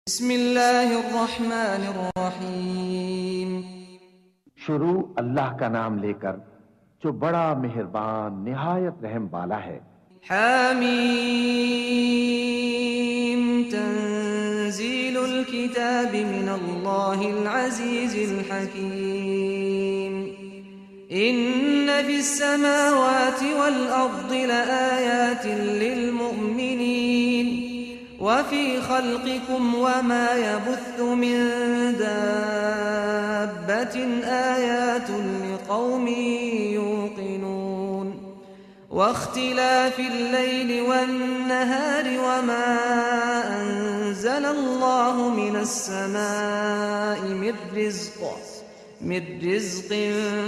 بسم اللہ الرحمن الرحیم۔ شروع اللہ کا نام لے کر جو بڑا مہربان نہایت رحم والا ہے۔ حامیم تنزیل الکتاب من اللہ العزیز الحکیم۔ ان فی السماوات والارض لآیات للمؤمنین وفي خلقكم وما يبث من دابة آيات لقوم يوقنون واختلاف الليل والنهار وما أنزل الله من السماء من رزق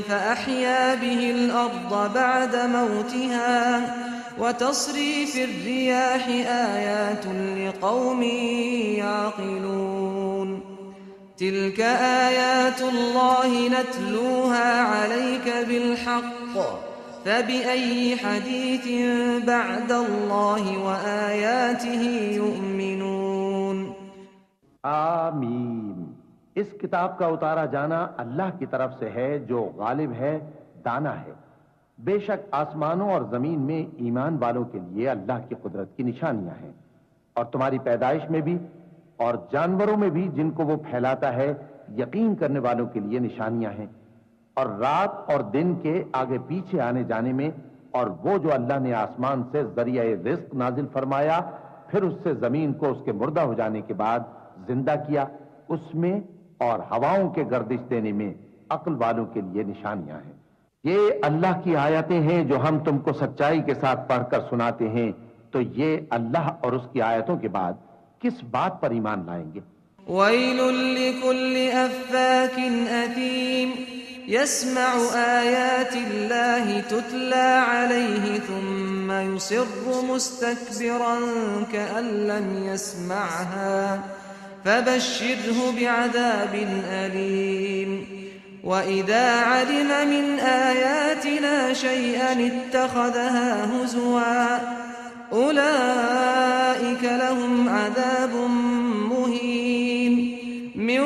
فأحيا به الأرض بعد موتها وتصريف الرياح آيات لقوم يعقلون تلك آيات الله نتلوها عليك بالحق فبأي حديث بعد الله وآياته يؤمنون۔ آمین۔ اس کتاب کا اتارا جانا اللہ کی طرف سے ہے جو غالب ہے، دانا ہے۔ بے شک آسمانوں اور زمین میں ایمان والوں کے لیے اللہ کی قدرت کی نشانیاں ہیں، اور تمہاری پیدائش میں بھی اور جانوروں میں بھی جن کو وہ پھیلاتا ہے یقین کرنے والوں کے لیے نشانیاں ہیں، اور رات اور دن کے آگے پیچھے آنے جانے میں، اور وہ جو اللہ نے آسمان سے ذریعہ رزق نازل فرمایا پھر اس سے زمین کو اس کے مردہ ہو جانے کے بعد زندہ کیا، اس میں اور ہواؤں کے گردش دینے میں عقل والوں کے لیے نشانیاں ہیں۔ یہ اللہ کی آیتیں ہیں جو ہم تم کو سچائی کے ساتھ پڑھ کر سناتے ہیں، تو یہ اللہ اور اس کی آیتوں کے بعد کس بات پر ایمان لائیں گے؟ وَيْلٌ لِكُلِّ أَفَّاكٍ أَثِيمٍ يَسْمَعُ آيَاتِ اللَّهِ تُتْلَى عَلَيْهِ ثُمَّ يُصِرُّ مُسْتَكْبِرًا كَأَن لَّمْ يَسْمَعْهَا فَبَشِّرْهُ بِعَذَابٍ أَلِيمٍ۔ وَإِذَا عَلِمَ مِنْ آيَاتِنَا شَيْئًا اتَّخَذَهَا هُزُوًا أُولَئِكَ لَهُمْ عَذَابٌ مُهِينٌ مِّن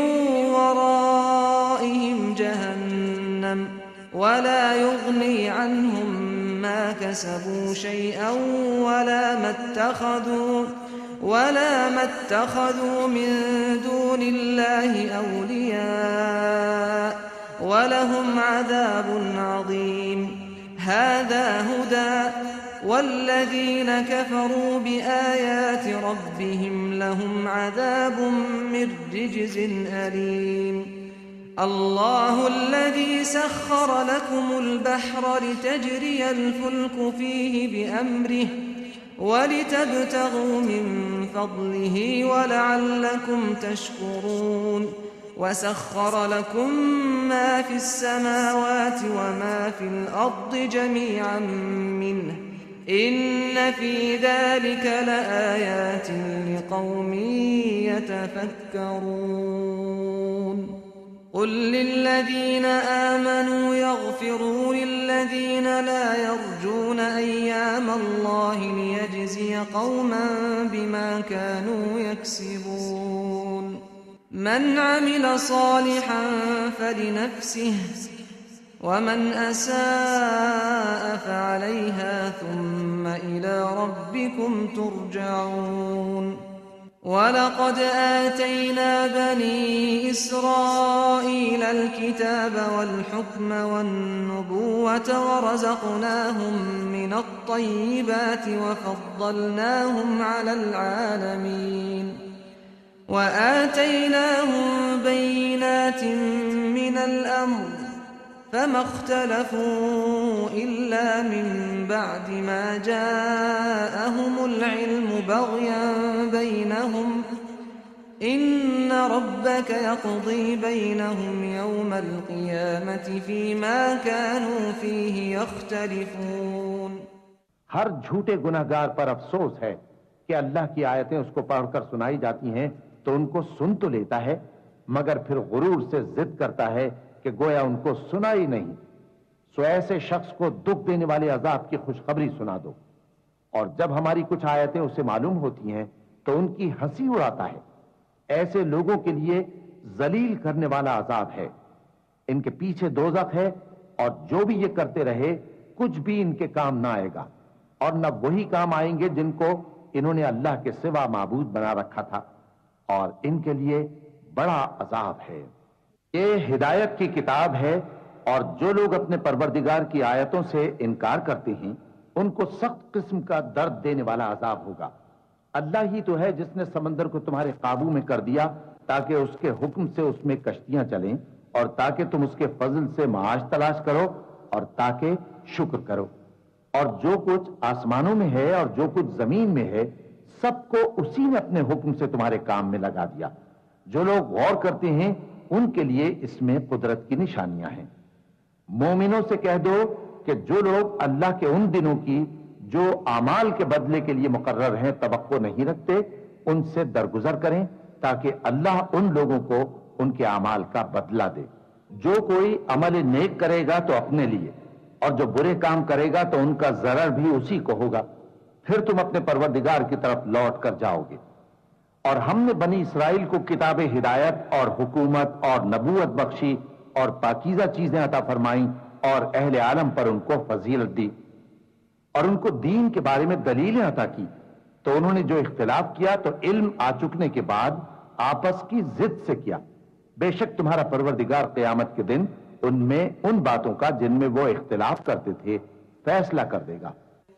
وَرَائِهِمْ جَهَنَّمُ وَلَا يُغْنِي عَنْهُمْ مَا كَسَبُوا شَيْئًا ولا ما اتخذوا من دون الله أولياء ولهم عذاب عظيم۔ هذا هدى والذين كفروا بآيات ربهم لهم عذاب من رجز أليم۔ الله الذي سخر لكم البحر لتجري الفلك فيه بأمره وَلِتَبْتَغُوا مِن فَضْلِهِ وَلَعَلَّكُمْ تَشْكُرُونَ وَسَخَّرَ لَكُم مَّا فِي السَّمَاوَاتِ وَمَا فِي الْأَرْضِ جَمِيعًا مِّنْهُ إِنَّ فِي ذَلِكَ لَآيَاتٍ لِقَوْمٍ يَتَفَكَّرُونَ۔ قل للذين آمنوا يغفروا للذين لا يرجون أيام الله ليجزي قوما بما كانوا يكسبون۔ من عمل صالحا فلنفسه ومن أساء فعليها ثم إلى ربكم ترجعون۔ وَلَقَدْ آتَيْنَا بَنِي إِسْرَائِيلَ الْكِتَابَ وَالْحُكْمَ وَالنُّبُوَّةَ وَرَزَقْنَاهُم مِّنَ الطَّيِّبَاتِ وَفَضَّلْنَاهُمْ عَلَى الْعَالَمِينَ وَآتَيْنَاهُم بَيِّنَاتٍ مِّنَ الْأَمْرِ فَمَا اخْتَلَفُوا إِلَّا مِن بَعْدِ مَا جَاءَهُمُ الْعِلْمُ بَغْيًا بَيْنَهُمْ إِنَّ رَبَّكَ يَقْضِي بَيْنَهُمْ يَوْمَ الْقِيَامَةِ فِيمَا كَانُوا فِيهِ يَخْتَلِفُونَ۔ ہر جھوٹے گناہگار پر افسوس ہے کہ اللہ کی آیتیں اس کو پڑھ کر سنائی جاتی ہیں تو ان کو سن تو لیتا ہے، مگر پھر غرور سے ضد کرتا ہے کہ گویا ان کو سنا ہی نہیں۔ سو ایسے شخص کو دکھ دینے والے عذاب کی خوشخبری سنا دو، اور جب ہماری کچھ آیتیں اسے معلوم ہوتی ہیں تو ان کی ہنسی اڑاتا ہے۔ ایسے لوگوں کے لیے ذلیل کرنے والا عذاب ہے. ان کے پیچھے دوزخ ہے اور جو بھی یہ کرتے رہے کچھ بھی ان کے کام نہ آئے گا اور نہ وہی کام آئیں گے جن کو انہوں نے اللہ کے سوا معبود بنا رکھا تھا، اور ان کے لیے بڑا عذاب ہے. یہ ہدایت کی کتاب ہے اور جو لوگ اپنے پروردگار کی آیتوں سے انکار کرتے ہیں ان کو سخت قسم کا درد دینے والا عذاب ہوگا. اللہ ہی تو ہے جس نے سمندر کو تمہارے قابو میں کر دیا تاکہ اس کے حکم سے اس میں کشتیاں چلیں اور تاکہ تم اس کے فضل سے معاش تلاش کرو اور تاکہ شکر کرو. اور جو کچھ آسمانوں میں ہے اور جو کچھ زمین میں ہے سب کو اسی نے اپنے حکم سے تمہارے کام میں لگا دیا. جو لوگ غور کرتے ہیں ان کے لیے اس میں قدرت کی نشانیاں ہیں. مومنوں سے کہہ دو کہ جو لوگ اللہ کے ان دنوں کی جو اعمال کے بدلے کے لیے مقرر ہیں توقع نہیں رکھتے ان سے درگزر کریں تاکہ اللہ ان لوگوں کو ان کے اعمال کا بدلہ دے. جو کوئی عمل نیک کرے گا تو اپنے لیے اور جو برے کام کرے گا تو ان کا ضرر بھی اسی کو ہوگا. پھر تم اپنے پروردگار کی طرف لوٹ کر جاؤ گے. اور ہم نے بنی اسرائیل کو کتاب ہدایت اور حکومت اور نبوت بخشی اور پاکیزہ چیزیں عطا فرمائیں اور اہل عالم پر ان کو فضیلت دی اور ان کو دین کے بارے میں دلیلیں عطا کی. تو انہوں نے جو اختلاف کیا تو علم آ چکنے کے بعد آپس کی ضد سے کیا. بے شک تمہارا پروردگار قیامت کے دن ان میں ان باتوں کا جن میں وہ اختلاف کرتے تھے فیصلہ کر دے گا.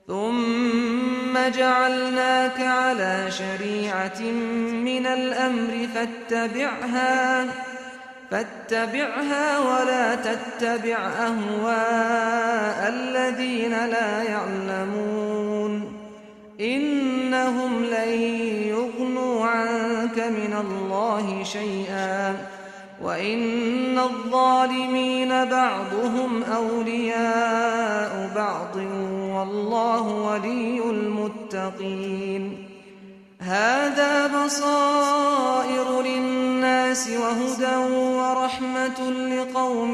ثم جعلناك على شريعة من الأمر فاتبعها ولا تتبع أهواء الذين لا يعلمون إنهم لن يغنوا عنك من الله شيئا وَإِنَّ الظَّالِمِينَ بَعْضُهُمْ أَوْلِيَاءُ بَعْضٍ وَاللَّهُ وَلِيُّ الْمُتَّقِينَ. هَذَا بَصَائِرُ لِلنَّاسِ وَهُدًى وَرَحْمَةٌ لِقَوْمٍ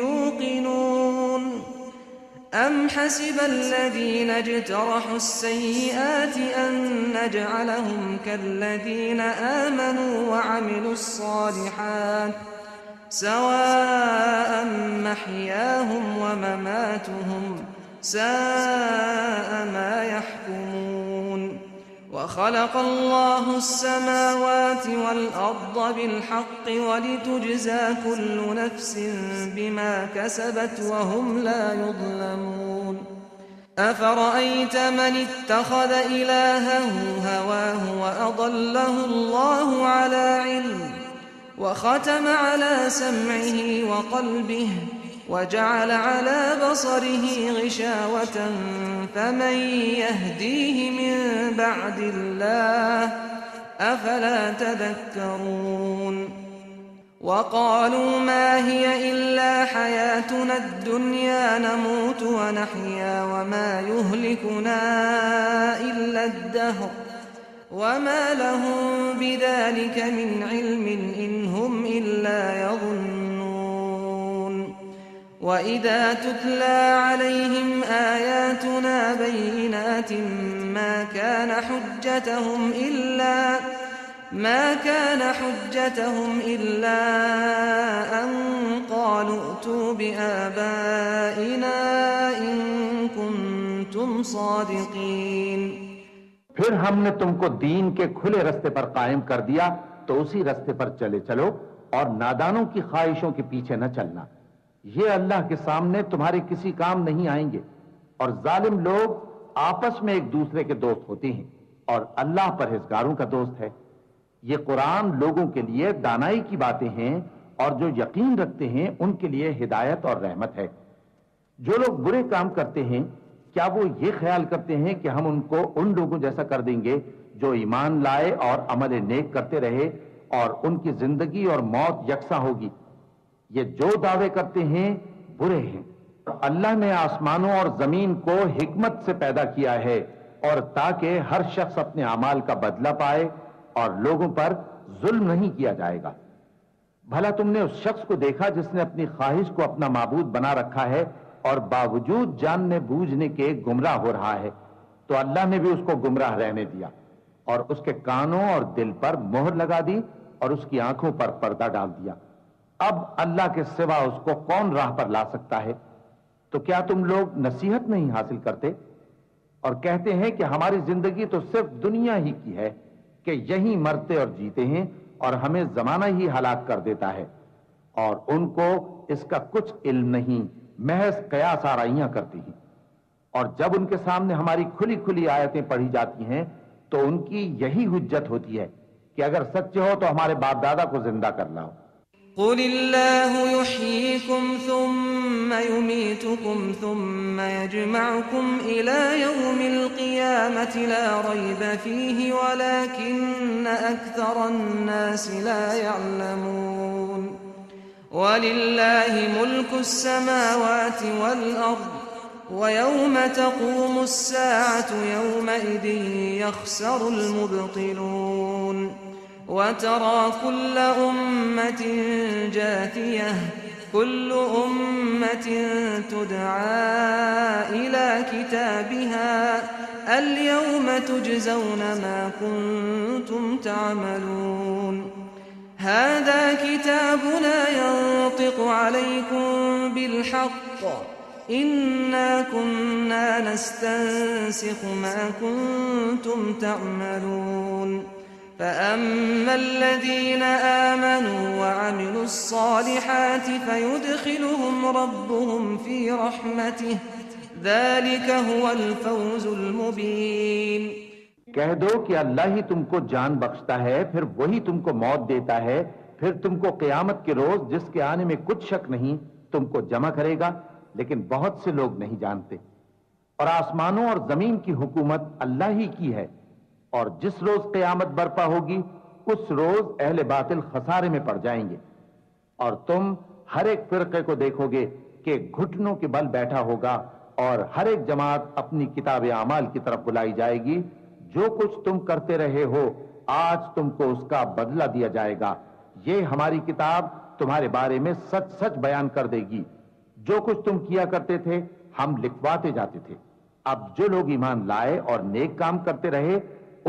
يُوقِنُونَ. أَمْ حَسِبَ الَّذِينَ اجْتَرَحُوا السَّيِّئَاتِ أَن نَّجْعَلَهُمْ كَالَّذِينَ آمَنُوا وَعَمِلُوا الصَّالِحَاتِ سَوَاءً مَّحْيَاهُمْ وَمَمَاتُهُمْ سَاءَ مَا يَحْكُمُونَ. وَخَلَقَ اللَّهُ السَّمَاوَاتِ وَالْأَرْضَ بِالْحَقِّ وَلِتُجْزَى كُلُّ نَفْسٍ بِمَا كَسَبَتْ وَهُمْ لَا يُظْلَمُونَ. أَفَرَأَيْتَ مَنِ اتَّخَذَ إِلَٰهَهُ هَوَاهُ وَأَضَلَّهُ اللَّهُ عَلَىٰ عِلْمٍ وَخَتَمَ عَلَىٰ سَمْعِهِ وَقَلْبِهِ وَجَعَلَ عَلَىٰ بَصَرِهِ غِشَاوَةً فَمَن يَهْدِيهِ مِن بَعْدِ اللَّهِ أَفَلَا تَذَكَّرُونَ. وَقَالُوا مَا هِيَ إِلَّا حَيَاتُنَا الدُّنْيَا نَمُوتُ وَنَحْيَا وَمَا يُهْلِكُنَا إِلَّا الدَّهْرُ وَمَا لَهُم بِذَلِكَ مِنْ عِلْمٍ إِنْ هُمْ إِلَّا يَظُنُّونَ. وَإِذَا تُتْلَىٰ عَلَيْهِمْ آيَاتُنَا بَيِّنَاتٍ مَّا كَانَ حُجَّتَهُمْ إِلَّا أَن قَالُوا ائْتُوا بِآبَائِنَا إِن كُنتُمْ صَادِقِينَ. پھر ہم نے تم کو دین کے کھلے رستے پر قائم کر دیا تو اسی رستے پر چلے چلو اور نادانوں کی خواہشوں کے پیچھے نہ چلنا. یہ اللہ کے سامنے تمہارے کسی کام نہیں آئیں گے اور ظالم لوگ آپس میں ایک دوسرے کے دوست ہوتے ہیں اور اللہ پرہیزگاروں کا دوست ہے. یہ قرآن لوگوں کے لیے دانائی کی باتیں ہیں اور جو یقین رکھتے ہیں ان کے لیے ہدایت اور رحمت ہے. جو لوگ برے کام کرتے ہیں کیا وہ یہ خیال کرتے ہیں کہ ہم ان کو ان لوگوں جیسا کر دیں گے جو ایمان لائے اور عمل نیک کرتے رہے اور ان کی زندگی اور موت یکساں ہوگی؟ یہ جو دعوے کرتے ہیں برے ہیں. اللہ نے آسمانوں اور زمین کو حکمت سے پیدا کیا ہے اور تاکہ ہر شخص اپنے اعمال کا بدلہ پائے اور لوگوں پر ظلم نہیں کیا جائے گا. بھلا تم نے اس شخص کو دیکھا جس نے اپنی خواہش کو اپنا معبود بنا رکھا ہے اور باوجود جاننے بوجھنے کے گمراہ ہو رہا ہے؟ تو اللہ نے بھی اس کو گمراہ رہنے دیا اور اس کے کانوں اور دل پر مہر لگا دی اور اس کی آنکھوں پر پردہ ڈال دیا۔ اب اللہ کے سوا اس کو کون راہ پر لا سکتا ہے؟ تو کیا تم لوگ نصیحت نہیں حاصل کرتے اور کہتے ہیں کہ ہماری زندگی تو صرف دنیا ہی کی ہے، کہ یہیں مرتے اور جیتے ہیں اور ہمیں زمانہ ہی ہلاک کر دیتا ہے، اور ان کو اس کا کچھ علم نہیں، محض قیاس آرائیاں کرتی ہیں۔ اور جب ان کے سامنے ہماری کھلی کھلی آیتیں پڑھی جاتی ہیں تو ان کی یہی حجت ہوتی ہے کہ اگر سچے ہو تو ہمارے باپ دادا کو زندہ کر لاؤ۔ قل اللہ یحییکم ثم یمیتکم ثم یجمعکم الی یوم القیامة لا ریب فیہ ولکن اکثر الناس لا یعلمون۔ وللہ ملک السماوات والارض وَيَوْمَ تَقُومُ السَّاعَةُ يَوْمَئِذٍ يَخْسَرُ الْمُبْطِلُونَ وَتَرَى كُلَّ أُمَّةٍ جَاثِيَةً كُلُّ أُمَّةٍ تُدْعَى إِلَى كِتَابِهَا الْيَوْمَ تُجْزَوْنَ مَا كُنتُمْ تَعْمَلُونَ هَذَا كِتَابُنَا يَنطِقُ عَلَيْكُمْ بِالْحَقِّ إِنَّا كُنَّا نَسْتَنسِخُ مَا كُنتُمْ تَعْمَلُونَ فَأَمَّا الَّذِينَ آمَنُوا وَعَمِلُوا الصَّالِحَاتِ فَيُدْخِلُهُمْ رَبُّهُمْ فِي رَحْمَتِهِ ذَلِكَ هُوَ الْفَوْزُ الْمُبِينُ۔ کہہ دو کہ اللہ ہی تم کو جان بخشتا ہے، پھر وہی تم کو موت دیتا ہے، پھر تم کو قیامت کے روز جس کے آنے میں کچھ شک نہیں تم کو جمع کرے گا، لیکن بہت سے لوگ نہیں جانتے۔ اور آسمانوں اور زمین کی حکومت اللہ ہی کی ہے، اور جس روز قیامت برپا ہوگی اس روز اہل باطل خسارے میں پڑ جائیں گے، اور تم ہر ایک فرقے کو دیکھو گے کہ گھٹنوں کے بل بیٹھا ہوگا، اور ہر ایک جماعت اپنی کتاب اعمال کی طرف بلائی جائے گی۔ جو کچھ تم کرتے رہے ہو آج تم کو اس کا بدلہ دیا جائے گا، یہ ہماری کتاب تمہارے بارے میں سچ سچ بیان کر دے گی۔ جو کچھ تم کیا کرتے تھے ہم لکھواتے جاتے تھے۔ اب جو لوگ ایمان لائے اور نیک کام کرتے رہے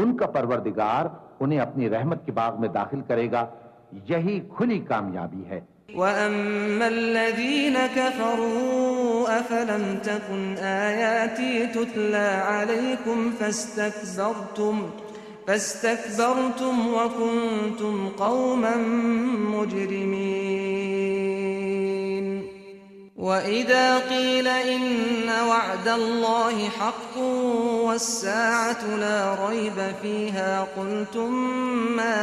ان کا پروردگار انہیں اپنی رحمت کے باغ میں داخل کرے گا، یہی کھلی کامیابی ہے۔ وَأَمَّا الَّذِينَ كَفَرُوا أَفَلَمْ تَكُنْ آيَاتِي تُتْلَى عَلَيْكُمْ فَاسْتَكْبَرْتُمْ وَكُنْتُمْ قَوْمًا مُجْرِمِينَ وَإِذَا قِيلَ إِنَّ وَعْدَ اللَّهِ حَقٌّ وَالسَّاعَةُ لَا رَيْبَ فِيهَا قُلْتُمْ مَا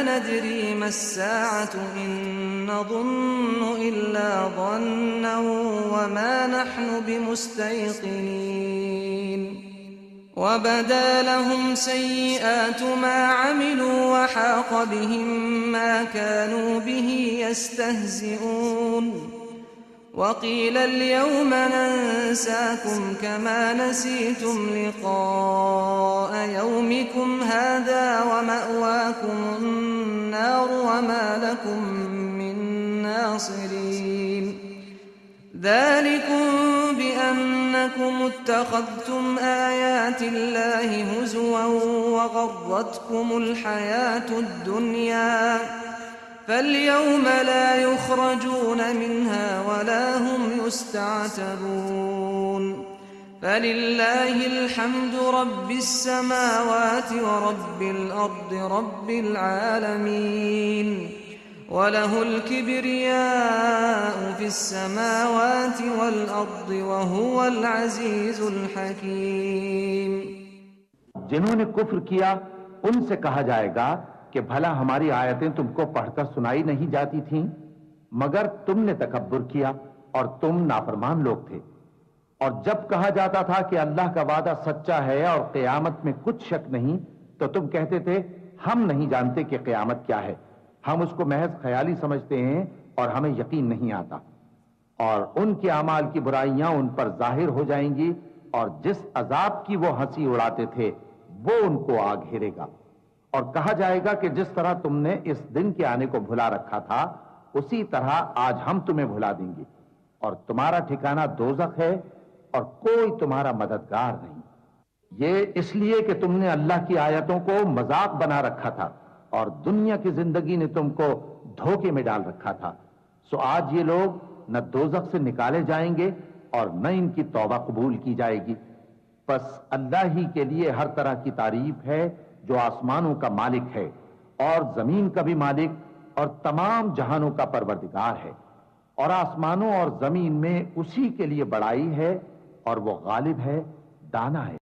نَدْرِي مَا السَّاعَةُ إِن نَّظُنُّ إِلَّا ظَنًّا وَمَا نَحْنُ بِمُسْتَيْقِنِينَ وَبَدَا لَهُمْ سَيِّئَاتُ مَا عَمِلُوا وَحَاقَ بِهِم مَّا كَانُوا بِهِ يَسْتَهْزِئُونَ وَقِيلَ الْيَوْمَ نَنسَاكُمْ كَمَا نَسِيتُمْ لِقَاءَ يَوْمِكُمْ هَٰذَا وَمَأْوَاكُمُ النَّارُ وَمَا لَكُم مِّن نَّاصِرِينَ ذَٰلِكُم بِأَنَّكُمُ اتَّخَذْتُمْ آيَاتِ اللَّهِ هُزُوًا وَغَرَّتْكُمُ الْحَيَاةُ الدُّنْيَا فَالْيَوْمَ لَا يُخْرَجُونَ مِنْهَا وَلَا هُمْ يُسْتَعْتَبُونَ فَلِلَّهِ الْحَمْدُ رَبِّ السَّمَاوَاتِ وَرَبِّ الْأَرْضِ رَبِّ الْعَالَمِينَ وَلَهُ الْكِبْرِيَاءُ فِي السَّمَاوَاتِ وَالْأَرْضِ وَهُوَ الْعَزِيزُ الْحَكِيمُ۔ جنہوں نے کفر کیا ان سے کہا جائے گا کہ بھلا ہماری آیتیں تم کو پڑھ کر سنائی نہیں جاتی تھیں؟ مگر تم نے تکبر کیا اور تم نافرمان لوگ تھے۔ اور جب کہا جاتا تھا کہ اللہ کا وعدہ سچا ہے اور قیامت میں کچھ شک نہیں تو تم کہتے تھے ہم نہیں جانتے کہ قیامت کیا ہے، ہم اس کو محض خیالی سمجھتے ہیں اور ہمیں یقین نہیں آتا۔ اور ان کے اعمال کی برائیاں ان پر ظاہر ہو جائیں گی، اور جس عذاب کی وہ ہنسی اڑاتے تھے وہ ان کو آ گھیرے گا۔ اور کہا جائے گا کہ جس طرح تم نے اس دن کے آنے کو بھلا رکھا تھا اسی طرح آج ہم تمہیں بھلا دیں گے، اور تمہارا ٹھکانہ دوزخ ہے اور کوئی تمہارا مددگار نہیں۔ یہ اس لیے کہ تم نے اللہ کی آیتوں کو مذاق بنا رکھا تھا اور دنیا کی زندگی نے تم کو دھوکے میں ڈال رکھا تھا، سو آج یہ لوگ نہ دوزخ سے نکالے جائیں گے اور نہ ان کی توبہ قبول کی جائے گی۔ بس اللہ ہی کے لیے ہر طرح کی تعریف ہے جو آسمانوں کا مالک ہے اور زمین کا بھی مالک اور تمام جہانوں کا پروردگار ہے، اور آسمانوں اور زمین میں اسی کے لیے بڑائی ہے اور وہ غالب ہے، دانا ہے۔